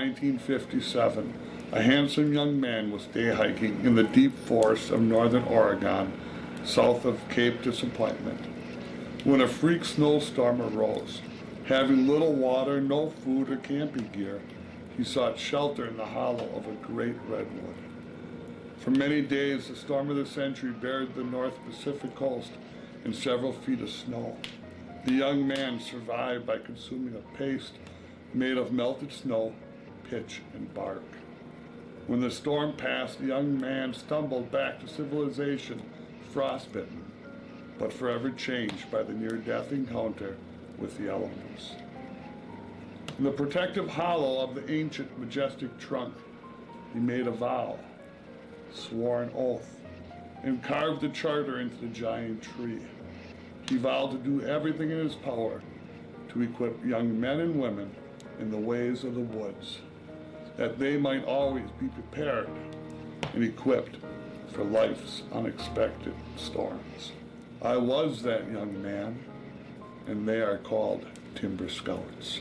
1957, a handsome young man was day hiking in the deep forests of northern Oregon, south of Cape Disappointment, when a freak snowstorm arose. Having little water, no food, or camping gear, he sought shelter in the hollow of a great redwood. For many days, the storm of the century buried the North Pacific coast in several feet of snow. The young man survived by consuming a paste made of melted snow, pitch, and bark. When the storm passed, the young man stumbled back to civilization, frostbitten, but forever changed by the near-death encounter with the elements. In the protective hollow of the ancient, majestic trunk, he made a vow, swore an oath, and carved the charter into the giant tree. He vowed to do everything in his power to equip young men and women in the ways of the woods, that they might always be prepared and equipped for life's unexpected storms. I was that young man, and they are called Timberscouts.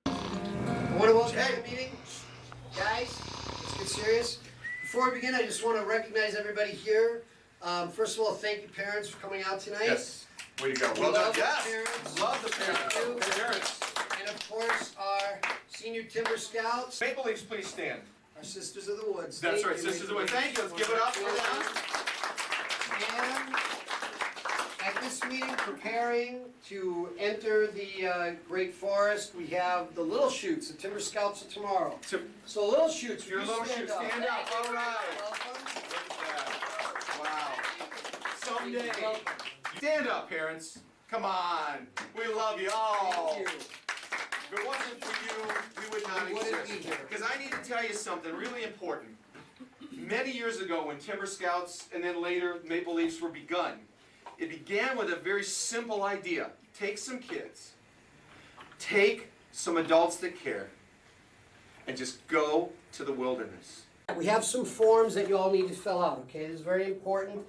I want to welcome you to the meeting. Guys, let's get serious. Before we begin, I just want to recognize everybody here. First of all, thank you parents for coming out tonight. Yes, way to go. We Well done. love the Yes, parents. love the parents. Thank you. Parents. And of course, our senior Timber Scouts, Maple Leafs, please stand. our Sisters of the Woods. That's Thank right, you, Sisters of the Maple Woods. Thank you. Let's give it up for them. And at this meeting, preparing to enter the Great Forest, we have the Little Shoots, the Timber Scouts of tomorrow. So Little Shoots, If you're a you little shoot, stand up. All right. Welcome. Look at that. Wow. Someday. Stand up, parents. Come on. We love you all. Thank you. If it wasn't for you, we would not We wouldn't exist. be here. Because I need to tell you something really important. Many years ago, when Timber Scouts and then later Maple Leafs were begun, it began with a very simple idea. Take some kids, take some adults that care, and just go to the wilderness. We have some forms that you all need to fill out, okay? This is very important.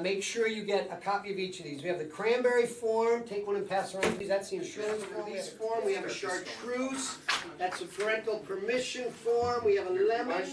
Make sure you get a copy of each of these. We have the cranberry form, take one and pass around. That's the insurance release form. We have a chartreuse, that's a parental permission form. We have a lemon,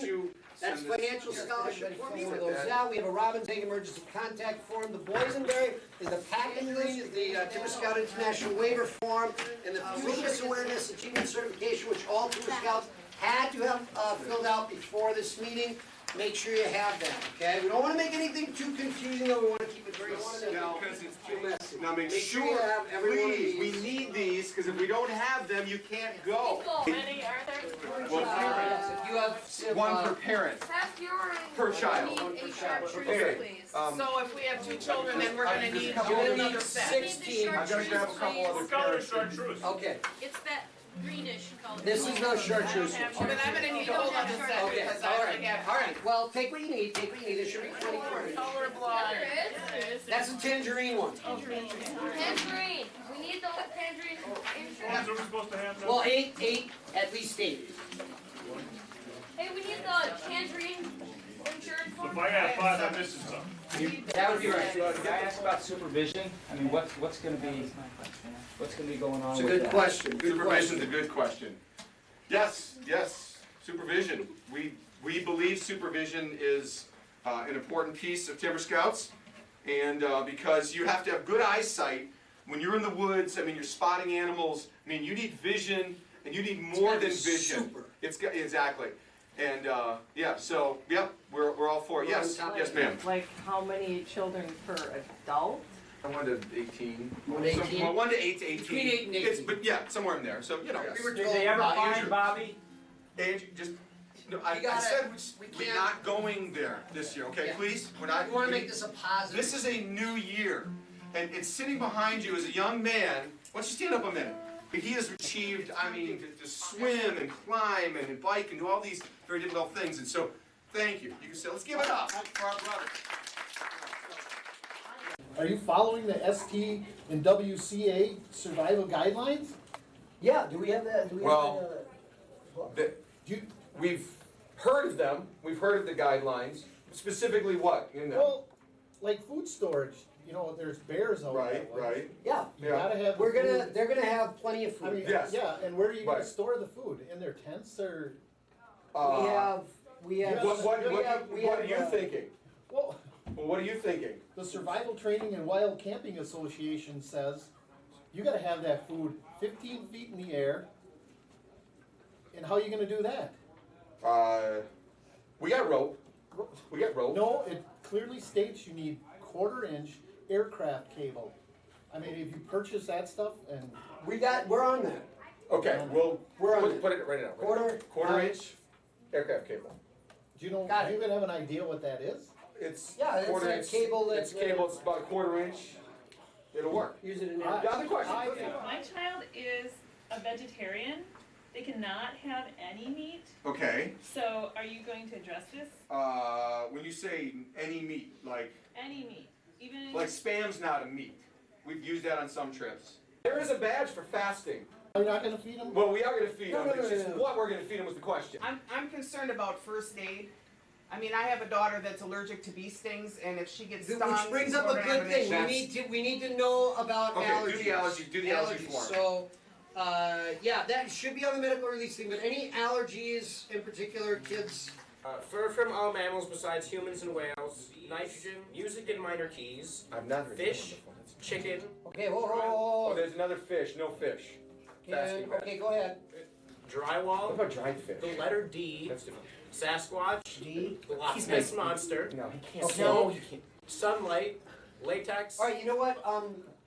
that's financial scholarship form. Fill those out. We have a Robin Tank emergency contact form. The boysenberry is the packing green, is the Timber Scout International waiver form, and the Fuchsia's Awareness Achievement Certification, which all Timber Scouts had to have filled out before this meeting. Make sure you have that, okay? We don't want to make anything too confusing, though. We want to keep it very simple. Now, because it's too messy. Now make sure you sure, have every one of please, we these. need these, because if we don't have them, you can't go. How many are there? Well, parents, If you have one per parent. Pass your. Per child. Need a chartreuse, Okay. please. So if we have two children, then we're gonna need Couple you're of gonna another need set. 16. I'm gonna grab a couple other parents. Okay, It's that greenish color. this is no chartreuse. Oh, then I'm gonna need a whole other set Okay, because all I right, only have. all right. Well, take what you need, take what you need. There should be 24. Colorblind. That's a tangerine one. Tangerine. We need those tangerine insurance. Are we supposed to have Well, eight, at least 8. Hey, we need the tangerine insurance form. If I have 5, I'm missing something. That would be right. Can I ask about supervision? I mean, what's gonna be going on It's a with good that? question, good Supervision's question. a good question. Yes, supervision. We believe supervision is an important piece of Timber Scouts, and because you have to have good eyesight when you're in the woods. I mean, you're spotting animals. I mean, you need vision, and you need more than vision. Super. It's got, exactly, and yeah. So yeah, we're all for it. Yes, yes, ma'am. Like how many children per adult? 1 to 18. 1 to 18? Well, 1 to 8 to 18. Between 8 and It's, 18. but yeah, somewhere in there. So you know. We were Did told they ever about find usually. Bobby? Angie, just, no, I You gotta- said we we're can't- not going there this year, okay, Yeah. please? We're not. We wanna make this a positive. This is a new year, and sitting behind you is a young man, why don't you stand up a minute? He has achieved, I mean, to swim and climb and bike and do all these very difficult things, and so, thank you. You can say, let's give it up for our brother. Are you following the ST and WCA survival guidelines? Yeah, do we have that, do we have Well, book? The- Do you, We've heard of them, we've heard of the guidelines, specifically what in them? well, like food storage, you know, there's bears out Right, that way. right, Yeah, You Yeah. gotta have the we're gonna, food. they're gonna have plenty of I mean, food. Yes. yeah, and where are you gonna Right. store the food? In their tents or, We uh, have, we have. what we have- are you thinking? well, Well, what are you thinking? the Survival Training and Wild Camping Association says you gotta have that food 15 feet in the air. And how are you gonna do that? We got rope, we got rope. No, it clearly states you need 1/4-inch aircraft cable. I mean, if you purchase that stuff and, We're on that. Okay, we'll, We're on put it, write it out. Quarter Inch aircraft cable. do you know, Got do you even have an idea what that is? It's Yeah, it's quarter a inch. cable It's that's- cable, it's about a 1/4 inch. It'll work. Use it in The there. other question. My child is a vegetarian. They cannot have any meat. Okay, So are you going to address this? when you say any meat, like Any meat, even spam's not a meat. We've used that on some trips. There is a badge for fasting. Are you not gonna feed them? Well, we are gonna feed No, them, no, it's no, just no. what we're gonna feed them was the question. I'm concerned about first aid. I mean, I have a daughter that's allergic to bee stings, and if she gets stung, Which brings up we're a gonna have good an thing, issue. we need to know about Okay, allergies. do the allergy form. So, yeah, that should be on the medical release thing, but any allergies in particular, kids? Fur from all mammals besides humans and whales, nitrogen, music and minor keys, I've not heard fish, that one before. chicken, Okay, whoa, whoa, Oh, whoa, there's another fish, no fish. Fasting badge. okay, go ahead. What drywall, about dried fish? the letter D, That's different. Sasquatch, D. the Loch Ness Monster, No, he can't. Okay. snow, sunlight, latex. Alright, you know what,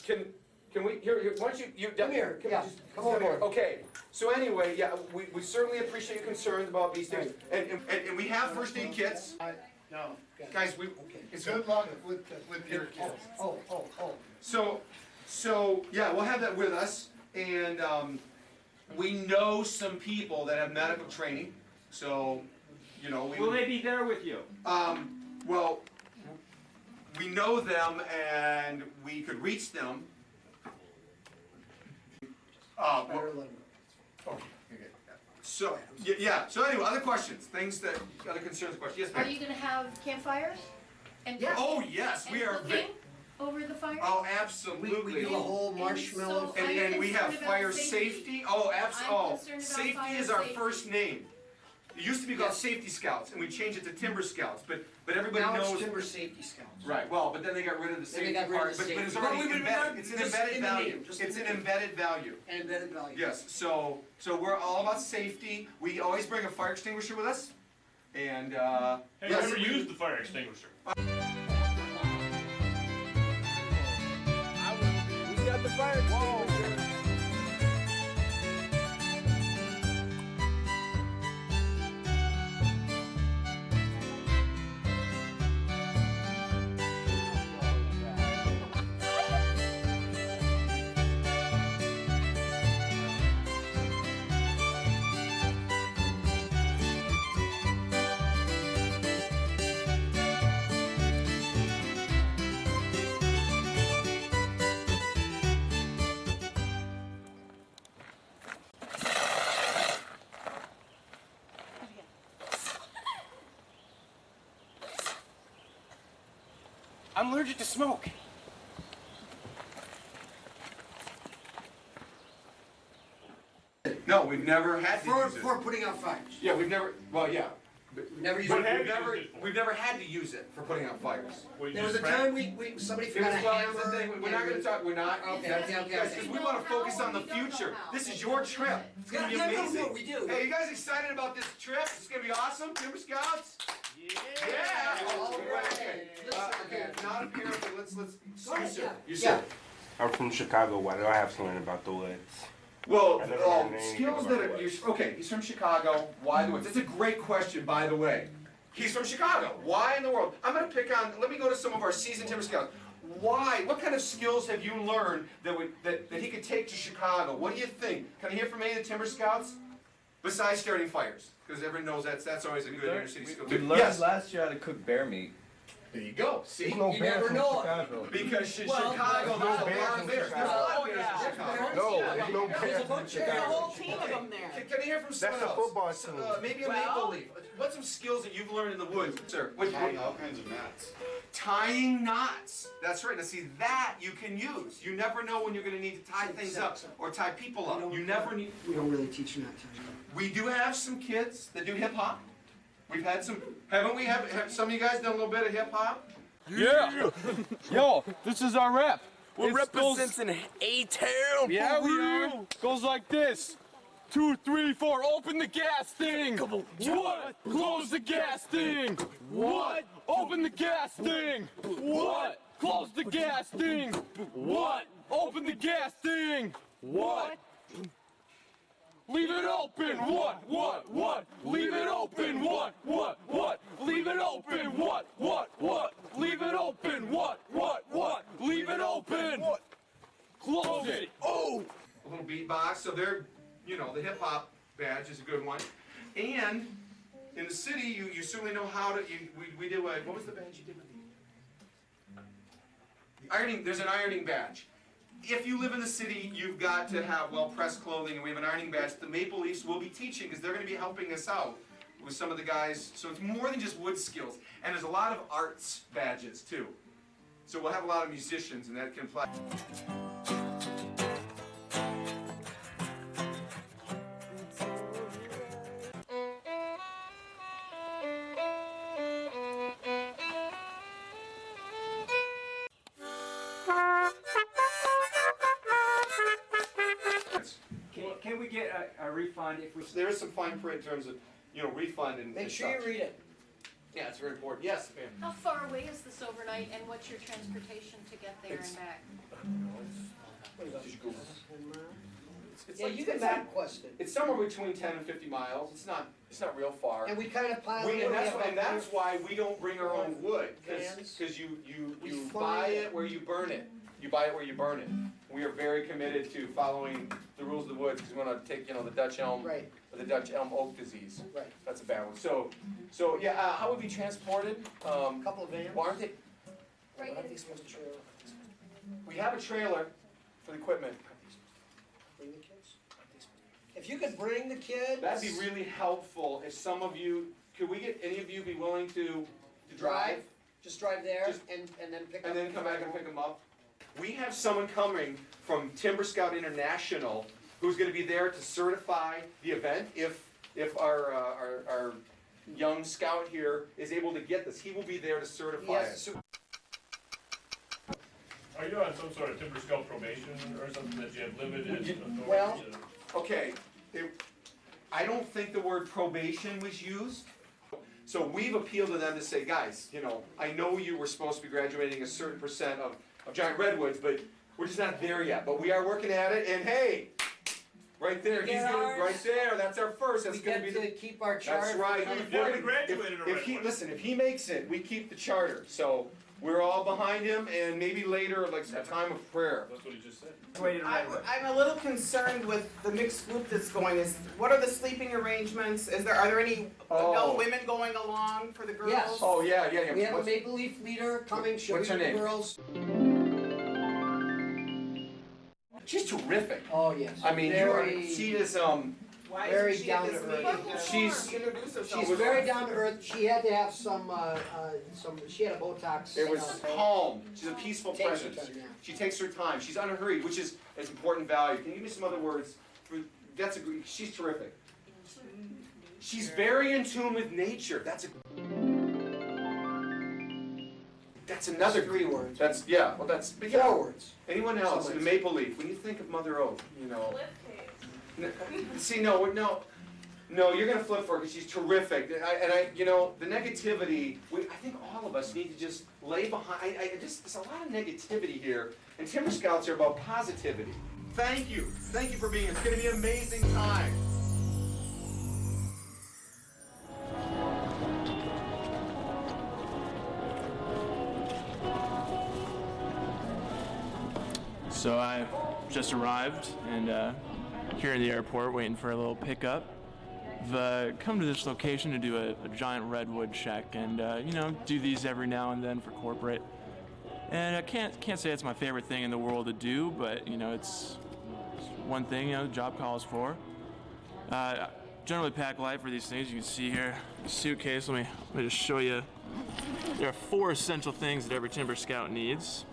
Can we, here, why don't you, come here, can we yeah, just- come on board. Okay, so anyway, yeah, we certainly appreciate your concerns about these things, and we have first aid kits. No. Guys, it's. Good luck with your kids. Oh. So, yeah, we'll have that with us, and, we know some people that have medical training, so, you know, Will they be there with you? well, we know them and we could reach them. Well, Better let 'em know. okay. So, yeah, so anyway, other questions, other concerns, questions, yes, Are ma'am? you gonna have campfires? And Oh, yes, we and are, cooking over the fire? oh, We absolutely. do a whole And marshmallow. so- And we have concerned about fire safety. safety, oh, I'm concerned about safety fire is our safety. first name. It used to be called Yes. Safety Scouts, and we changed it to Timberscouts, but everybody Now knows. it's Timber Safety Scouts. Right, well, but then they got rid of the Then they safety got rid of part, the but it's safety. already But we- embedded, it's an just embedded in the value, name, just it's in an the name. embedded value. And embedded value. Yes, so we're all about safety, we always bring a fire extinguisher with us, and, Have you yes, ever used the fire extinguisher? Who's got the fire extinguisher? I'm allergic to smoke. no, we've never had to use it. For putting out fires. Yeah, we've never, well, yeah. Never used But it. we've never had to use it for putting out fires. Well, you There was a just time somebody It was, forgot a well, here's the hammer. thing, we're not gonna talk, we're not, Okay. because we wanna focus on the future. This is your trip, it's gonna be Yeah, no, amazing. no, we do. Hey, you guys excited about this trip? It's gonna be awesome, Timber Scouts? Yeah! All Okay, right. okay. Listen, Okay, not a pair, but let's, Go ahead, you, sir. yeah. You, Yeah. sir. I'm from Chicago. Why do I have to learn about the woods? Well, I never heard anything skills about that are, the woods. okay, he's from Chicago, why the woods? That's a great question, by the way. He's from Chicago, why in the world? I'm gonna pick on, let me go to some of our seasoned Timber Scouts. Why, what kind of skills have you learned that he could take to Chicago? What do you think? Can I hear from any of the Timber Scouts? Besides starting fires, because everyone knows that's always a good inner city skill. We learned Yes, last year how to cook bear meat. there you go, see? There's no You bear never from know. Chicago. Because Well, Chicago, there's a bears lot from of bears. There's a Chicago. lot of Oh, bears yeah. in Chicago. No, there's no bear There's from a Chicago. whole team of them there. Can I hear from someone That's the else? football team. Maybe a Well- maple leaf. What's some skills that you've learned in the woods, sir? Tying all kinds of knots. Tying knots. That's right. Now see, that you can use. You never know when you're going to need to tie things up or tie people up. You never need. We don't really teach you not to. We do have some kids that do hip hop. We've had some, haven't we? Have some of you guys done a little bit of hip hop? Yeah. Yo, this is our rep. We're representing A-Town. Yeah, we are. Goes like this. 2, 3, 4. Open the gas thing. What? Close the gas thing. What? Open the gas thing. What? Close the gas thing. What? Open the gas thing. What? Leave it open. What? Leave it open. What? Leave it open. What? Leave it open. What? Leave it open. Close it. Oh! A little beatbox. So they're, you know, the hip hop badge is a good one. And in the city, you certainly know how to. We did what was the badge you did with the ironing? There's an ironing badge. If you live in the city, you've got to have well-pressed clothing, and we have an ironing badge. The Maple Leafs will be teaching because they're going to be helping us out with some of the guys. So it's more than just wood skills, and there's a lot of arts badges too. So we'll have a lot of musicians, and that can apply. Can we get a refund if we? There is some fine print in terms of, you know, refund and Make and sure you such. read it. Yeah, it's very important. Yes, ma'am. How far away is this overnight and what's your transportation to get there and back? Just Google. It's Yeah, like- you can it's like- back quest it. It's somewhere between 10 and 50 miles. It's not real far. And we kind of pile it. And we that's have why, and like that's why we don't bring our own wood, Vans. because you We buy fly it it. where you burn it. You buy it where you burn it. We are very committed to following the rules of the woods, because we want to take, you know, the Dutch elm, Right, or the Dutch elm oak disease. right. That's a bad one. So yeah, how would we transported? A couple of vans. Well, aren't they? Right, What are they supposed to trailer? We have a trailer for the equipment. Bring the kids? If you could bring the kids. That'd be really helpful if some of you, could we get any of you be willing to drive? Just drive there Just- and then pick up. And then come back and pick them up? We have someone coming from Timber Scout International who's gonna be there to certify the event if our young scout here is able to get this. He will be there to certify Yes, it. Are you on some sort of Timber Scout probation or something that you have limited authority Well- to? Okay, I don't think the word probation was used. So we've appealed to them to say, guys, you know, I know you were supposed to be graduating a certain percent of giant redwoods, but we're just not there yet. But we are working at it, and hey, right there, he's Get gonna, ours. right there, that's our first, that's we gonna get be to the. keep our charter. That's right. for another You're We're gonna graduate in a if he, redwood. listen, if he makes it, we keep the charter. So we're all behind him, and maybe later, like a time of prayer. That's what he just said. I'm a little concerned with the mixed group that's going. What are the sleeping arrangements? Are there any adult women going along for the girls? Yes. Oh, yeah. We have a What's- Maple Leaf leader coming, she'll What's be her with the name? girls. She's terrific. Oh, yes. I mean, she is, Why Very isn't she down at this to meeting? earth. She's- Introduce herself. She's very down to earth, she had to have some, she had a Botox. it was calm. She's a peaceful Takes her presence. time, yeah. She takes her time. She's unhurried, which is important value. Can you give me some other words? That's she's terrific. She's very in tune with nature. That's another That's 3 words. That's but 4 words. Anyone else Some in words. Maple Leaf? When you think of Mother Oak, you know. Flip tape. See, no, you're gonna flip for her because she's terrific. You know, the negativity. I think all of us need to just lay behind. There's a lot of negativity here, and Timber Scouts are about positivity. Thank you. Thank you for being here. It's going to be an amazing time. So I just arrived and here in the airport waiting for a little pickup. I've come to this location to do a giant redwood check and you know, do these every now and then for corporate. And I can't say it's my favorite thing in the world to do, but you know, it's one thing, you know, the job calls for. Generally pack light for these things. You can see here, the suitcase. Let me just show you. There are 4 essential things that every Timber Scout needs.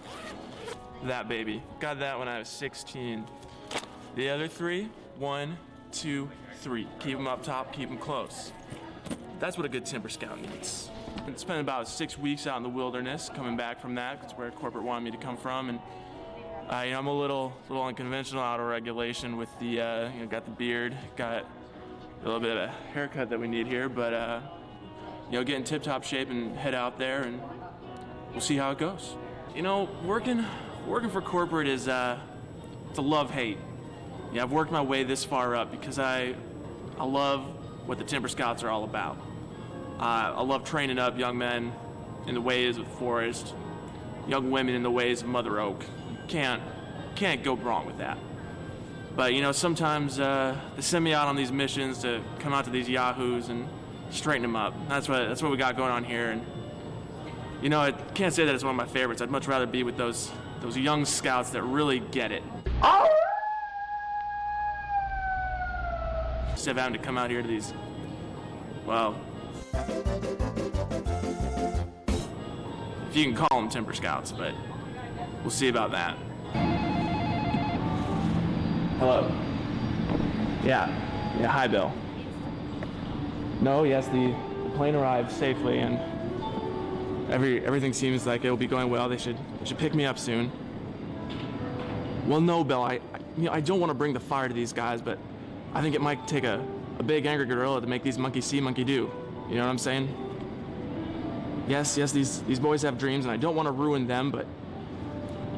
That baby. Got that when I was 16. The other 3, 1, 2, 3. Keep them up top, keep them close. That's what a good Timber Scout needs. I spent about 6 weeks out in the wilderness, coming back from that. That's where corporate wanted me to come from, and you know, I'm a little unconventional, out of regulation with the, you know, got the beard, got a little bit of a haircut that we need here, but you know, get in tip-top shape and head out there, and we'll see how it goes. You know, working for corporate is it's a love-hate. Yeah, I've worked my way this far up because I love what the Timber Scouts are all about. I love training up young men in the ways of the forest, young women in the ways of Mother Oak. Can't go wrong with that. But you know, sometimes they send me out on these missions to come out to these yahoos and straighten them up. That's what we got going on here. And you know, I can't say that it's one of my favorites. I'd much rather be with those young scouts that really get it. Instead of having to come out here to these, well, if you can call them Timber Scouts, but we'll see about that. Hello. Yeah, hi Bill. No, yes, the plane arrived safely and everything seems like it'll be going well. They should pick me up soon. Well, no, Bill, I don't want to bring the fire to these guys, but I think it might take a big angry gorilla to make these monkeys see, monkey do. You know what I'm saying? Yes, these boys have dreams, and I don't want to ruin them, but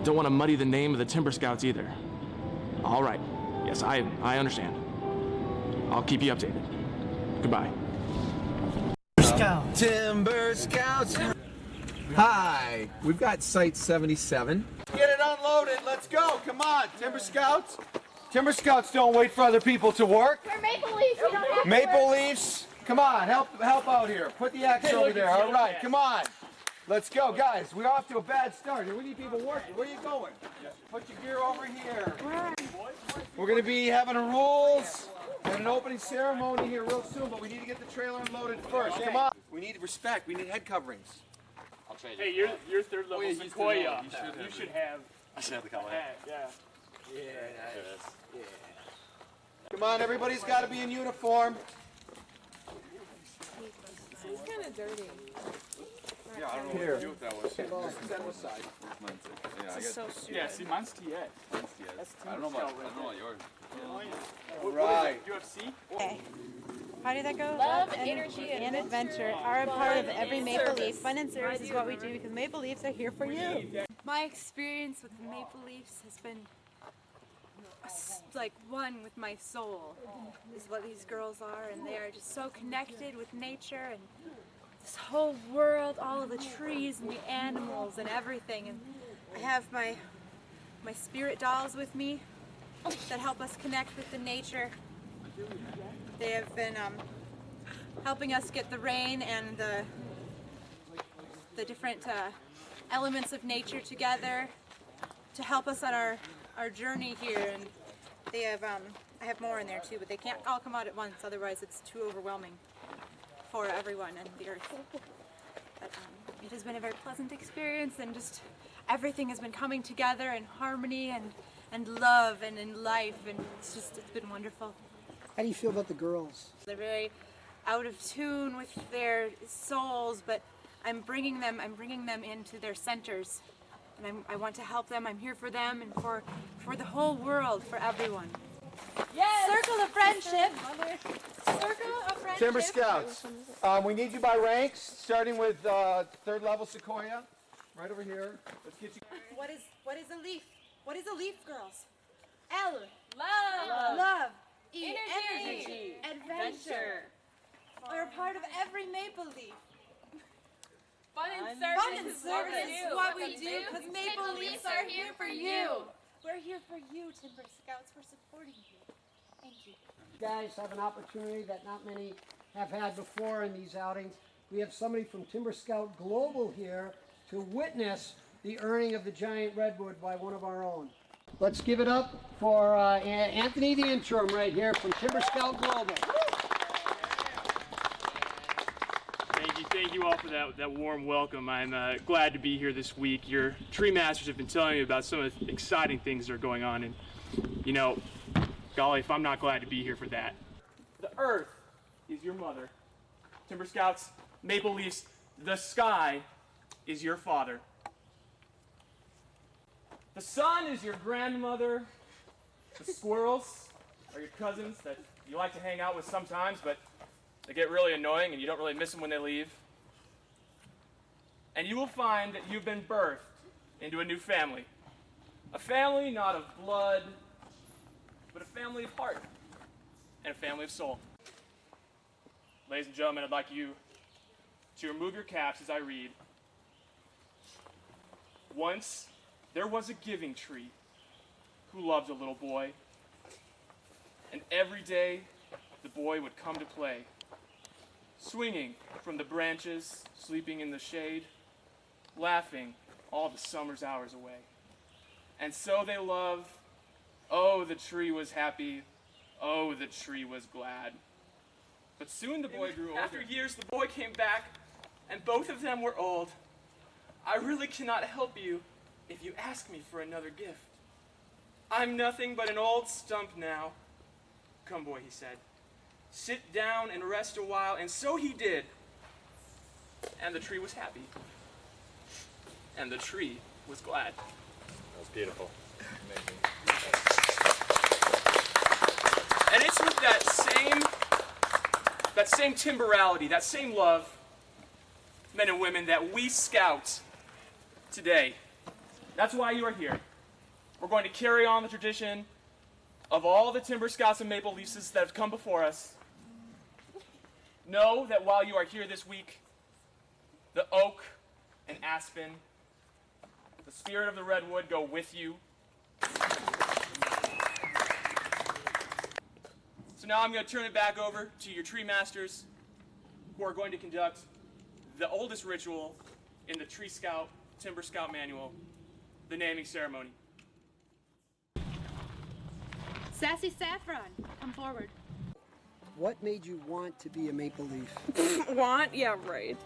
don't want to muddy the name of the Timber Scouts either. All right. Yes, I understand. I'll keep you updated. Goodbye. Timber Scouts. Hi, we've got Site 77. Get it unloaded. Let's go. Come on, Timber Scouts. Timber Scouts don't wait for other people to work. We're Maple Leafs. We don't have Maple Leafs. Come on, help out here. Put the axe over there. All right, come on. Let's go, guys. We're off to a bad start. We need people working. Where are you going? Put your gear over here. We're going to be having rules and an opening ceremony here real soon, but we need to get the trailer unloaded first. Come on. We need respect. We need head coverings. I'll trade you. Hey, you're third level Sequoia. You should have. I should have the color. Yeah. Yeah. Come on, everybody's got to be in uniform. This is kind of dirty. Yeah, I don't know what to do with that one. Stand aside. This is so stupid. Yeah, see, mine's TX. I don't know about yours. Right. Do you have C? Okay. How did that go? Love, energy, and adventure are a part of every Maple Leaf. Fun and service is what we do because Maple Leafs are here for you. My experience with the Maple Leafs has been like one with my soul, is what these girls are, and they are just so connected with nature and this whole world, all of the trees and the animals and everything. And I have my spirit dolls with me that help us connect with the nature. They have been helping us get the rain and the different elements of nature together to help us on our journey here. And they have I have more in there too, but they can't all come out at once, otherwise it's too overwhelming for everyone and the earth. But it has been a very pleasant experience, and just everything has been coming together in harmony and love and in life, and it's been wonderful. How do you feel about the girls? They're very out of tune with their souls, but I'm bringing them into their centers, and I want to help them. I'm here for them and for the whole world, for everyone. Yes. Circle of friendship. Circle of friendship. Timber Scouts. We need you by ranks, starting with third level Sequoia, right over here. Let's get you. What is a leaf? What is a leaf, girls? L. Love. Love. E. Energy. Adventure. We're a part of every Maple Leaf. Fun and Fun and service service is what we do because Maple Maple Leafs Leafs are are here here for for you. you. We're here for you, Timber Scouts. We're supporting you. Thank you. You guys have an opportunity that not many have had before in these outings. We have somebody from Timber Scout Global here to witness the earning of the giant redwood by one of our own. Let's give it up for Anthony, the interim, right here from Timber Scout Global. Thank you all for that warm welcome. I'm glad to be here this week. Your tree masters have been telling me about some of the exciting things that are going on, and you know, golly, if I'm not glad to be here for that. The earth is your mother. Timber Scouts, Maple Leafs, the sky is your father. The sun is your grandmother. The squirrels are your cousins that you like to hang out with sometimes, but they get really annoying and you don't really miss them when they leave. And you will find that you've been birthed into a new family. A family not of blood, but a family of heart and a family of soul. Ladies and gentlemen, I'd like you to remove your caps as I read. Once there was a giving tree who loved a little boy, and every day the boy would come to play, swinging from the branches, sleeping in the shade, laughing all the summer's hours away. And so they loved. Oh, the tree was happy. Oh, the tree was glad. But soon the boy grew older. After years, the boy came back, and both of them were old. I really cannot help you if you ask me for another gift. I'm nothing but an old stump now. Come, boy, he said. Sit down and rest a while, and so he did. And the tree was happy. And the tree was glad. That was beautiful. Amazing. And it's with that same timberality, that same love, men and women, that we scout today. That's why you are here. We're going to carry on the tradition of all the Timber Scouts and Maple Leafs that have come before us. Know that while you are here this week, the oak and aspen, the spirit of the redwood go with you. So now I'm going to turn it back over to your tree masters, who are going to conduct the oldest ritual in the Tree Scout, Timber Scout manual, the naming ceremony. Sassy Saffron, come forward. What made you want to be a Maple Leaf? Want? Yeah, right.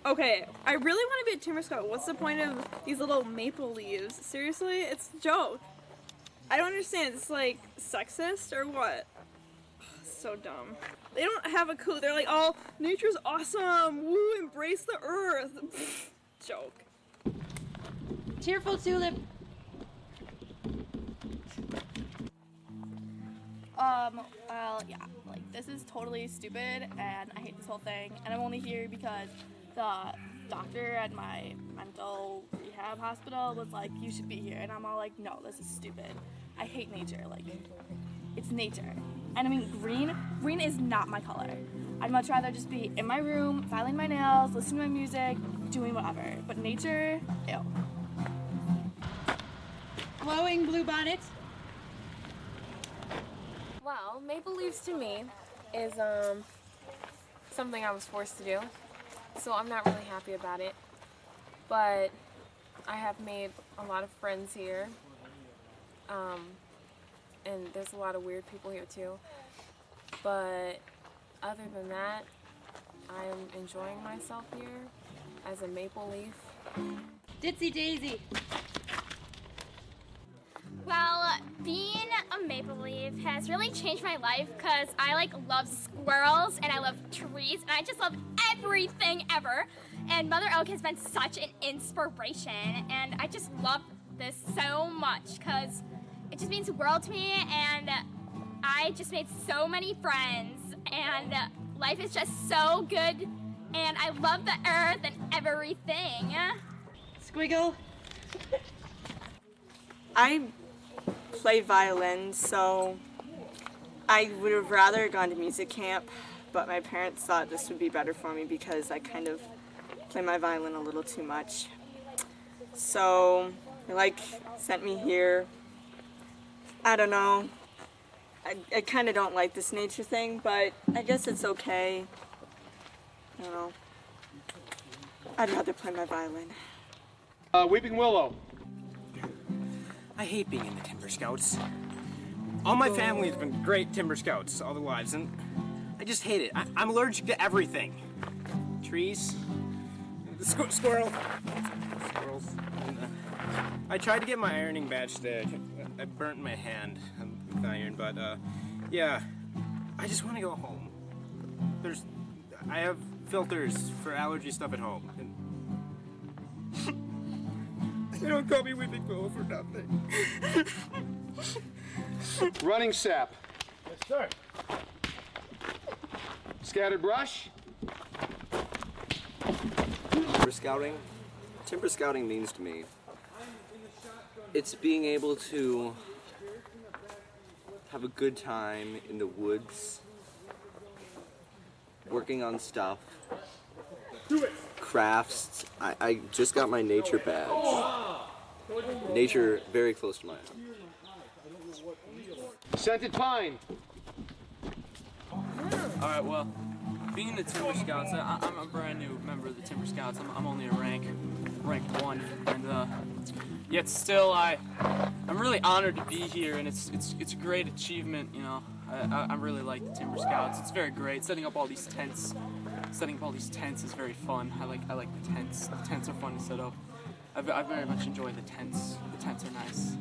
Okay, I really want to be a Timber Scout. What's the point of these little maple leaves? Seriously? It's a joke. I don't understand. It's like sexist or what? So dumb. They don't have a clue. They're like, oh, nature's awesome. Woo, embrace the earth. Joke. Tearful tulip. Well, yeah, like, this is totally stupid, and I hate this whole thing, and I'm only here because the doctor at my mental rehab hospital was like, you should be here, and I'm all like, no, this is stupid. I hate nature, like, it's nature. And I mean, green is not my color. I'd much rather just be in my room, filing my nails, listening to my music, doing whatever, but nature, ew. Glowing bluebonnet. Well, maple leaves to me is something I was forced to do, so I'm not really happy about it. But I have made a lot of friends here, and there's a lot of weird people here too. But other than that, I'm enjoying myself here as a maple leaf. Ditsy Daisy. Well, being a maple leaf has really changed my life because I love squirrels and I love trees and I just love everything ever. And Mother Oak has been such an inspiration and I just love this so much because it just means the world to me and I just made so many friends and life is just so good and I love the earth and everything. Squiggle. I play violin, so I would have rather gone to music camp, but my parents thought this would be better for me because I kind of play my violin a little too much. So they sent me here. I don't know. I kind of don't like this nature thing, but I guess it's okay. I don't know. I'd rather play my violin. Weeping Willow. I hate being in the Timber Scouts. All my family has been great Timber Scouts all their lives, and I just hate it. I'm allergic to everything. Trees, squirrels. And, I tried to get my ironing badge today. I burnt my hand with iron, but yeah, I just want to go home. I have filters for allergy stuff at home. They don't call me Weeping Willow for nothing. Running sap. Yes, sir. Scattered brush. Timber scouting means to me, it's being able to have a good time in the woods, working on stuff, crafts. I just got my nature badge. Nature very close to my heart. Scented pine. Alright, well, being in the Timber Scouts, I'm a brand new member of the Timber Scouts. I'm only a rank 1, and yet still I'm really honored to be here, and it's a great achievement, you know. I really like the Timber Scouts. It's very great. Setting up all these tents is very fun. I like the tents. The tents are fun to set up. I very much enjoy the tents. The tents are nice.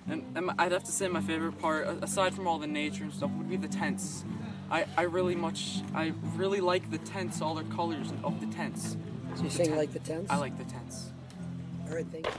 And I'd have to say my favorite part, aside from all the nature and stuff, would be the tents. I really like the tents, all their colors of the tents. So you're saying you like the tents? I like the tents. All right, thank you.